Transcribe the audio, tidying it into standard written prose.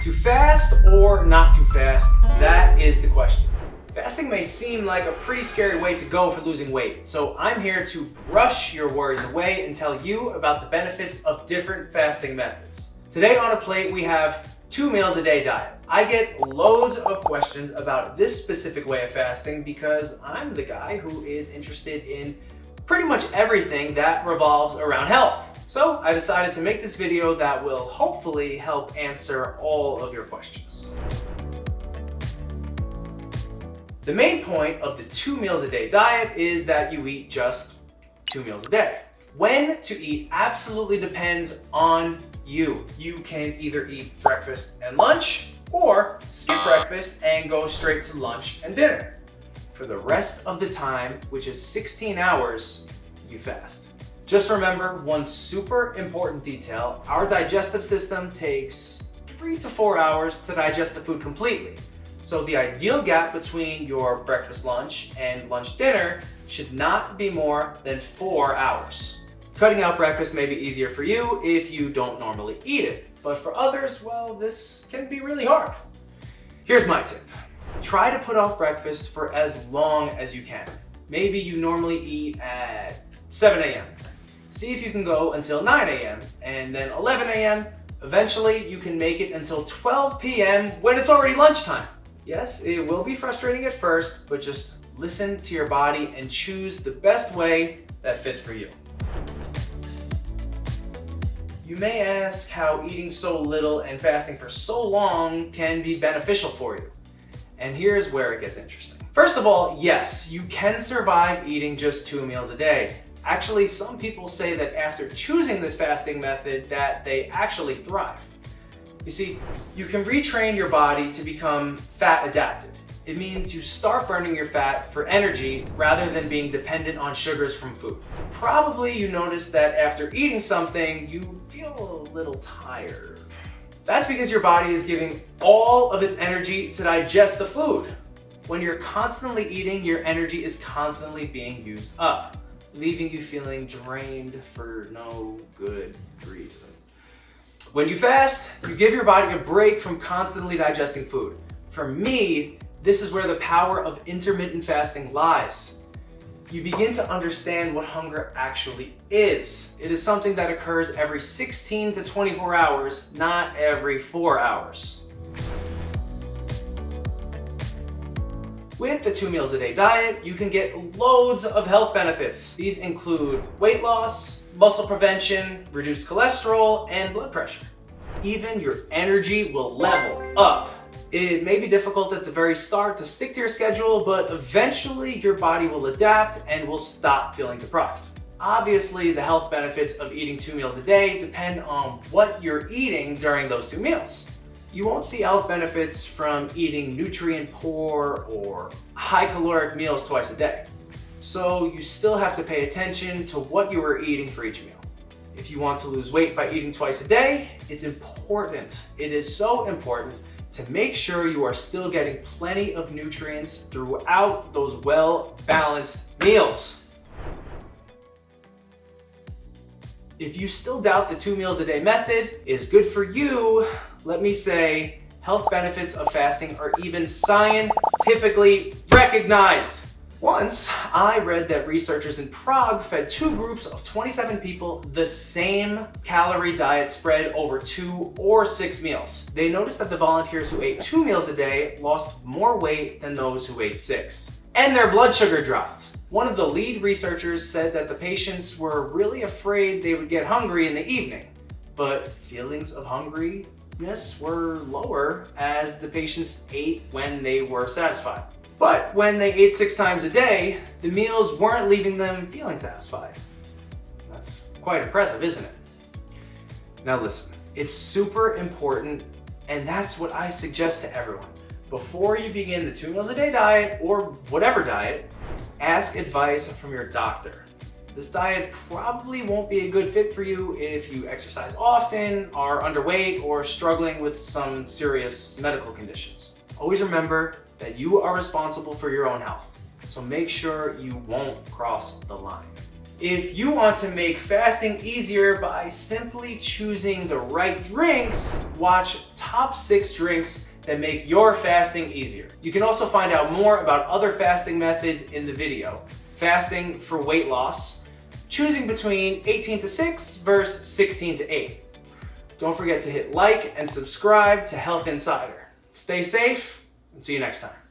To fast or not to fast, that is the question. Fasting may seem like a pretty scary way to go for losing weight, so I'm here to brush your worries away and tell you about the benefits of different fasting methods. Today on a plate we have 2 meals a day diet. I get loads of questions about this specific way of fasting because I'm the guy who is interested in pretty much everything that revolves around health. So I decided to make this video that will hopefully help answer all of your questions. The main point of the 2 meals a day diet is that you eat just 2 meals a day. When to eat absolutely depends on you. You can either eat breakfast and lunch or skip breakfast and go straight to lunch and dinner. For the rest of the time, which is 16 hours, you fast. Just remember one super important detail. Our digestive system takes 3 to 4 hours to digest the food completely. So the ideal gap between your breakfast, lunch, and lunch dinner should not be more than 4 hours. Cutting out breakfast may be easier for you if you don't normally eat it, but for others, well, this can be really hard. Here's my tip. Try to put off breakfast for as long as you can. Maybe you normally eat at 7 a.m. See if you can go until 9 a.m. and then 11 a.m. Eventually, you can make it until 12 p.m. when it's already lunchtime. Yes, it will be frustrating at first, but just listen to your body and choose the best way that fits for you. You may ask how eating so little and fasting for so long can be beneficial for you. And here's where it gets interesting. First of all, yes, you can survive eating just 2 meals a day. Actually, some people say that after choosing this fasting method that they actually thrive. You see, you can retrain your body to become fat adapted. It means you start burning your fat for energy rather than being dependent on sugars from food. Probably you notice that after eating something, you feel a little tired. That's because your body is giving all of its energy to digest the food. When you're constantly eating, your energy is constantly being used up, leaving you feeling drained for no good reason. When you fast, you give your body a break from constantly digesting food. For me, this is where the power of intermittent fasting lies. You begin to understand what hunger actually is. It is something that occurs every 16 to 24 hours, not every 4 hours. With the 2 meals a day diet, you can get loads of health benefits. These include weight loss, muscle prevention, reduced cholesterol, and blood pressure. Even your energy will level up. It may be difficult at the very start to stick to your schedule, but eventually your body will adapt and will stop feeling deprived. Obviously, the health benefits of eating 2 meals a day depend on what you're eating during those 2 meals. You won't see health benefits from eating nutrient-poor or high-caloric meals twice a day. So you still have to pay attention to what you are eating for each meal. If you want to lose weight by eating twice a day, it's important. It is so important to make sure you are still getting plenty of nutrients throughout those well-balanced meals. If you still doubt the 2 meals a day method is good for you, let me say, health benefits of fasting are even scientifically recognized. Once, I read that researchers in Prague fed 2 groups of 27 people the same calorie diet spread over 2 or 6 meals. They noticed that the volunteers who ate 2 meals a day lost more weight than those who ate 6. And their blood sugar dropped. One of the lead researchers said that the patients were really afraid they would get hungry in the evening, but feelings of hungriness were lower as the patients ate when they were satisfied. But when they ate 6 times a day, the meals weren't leaving them feeling satisfied. That's quite impressive, isn't it? Now listen, it's super important, and that's what I suggest to everyone. Before you begin the 2 meals a day diet, or whatever diet, ask advice from your doctor. This diet probably won't be a good fit for you if you exercise often, are underweight, or struggling with some serious medical conditions. Always remember that you are responsible for your own health, so make sure you won't cross the line. If you want to make fasting easier by simply choosing the right drinks, watch Top 6 Drinks That Make Your Fasting Easier. You can also find out more about other fasting methods in the video. Fasting for weight loss, choosing between 18 to 6 versus 16 to 8. Don't forget to hit like and subscribe to Health Insider. Stay safe and see you next time.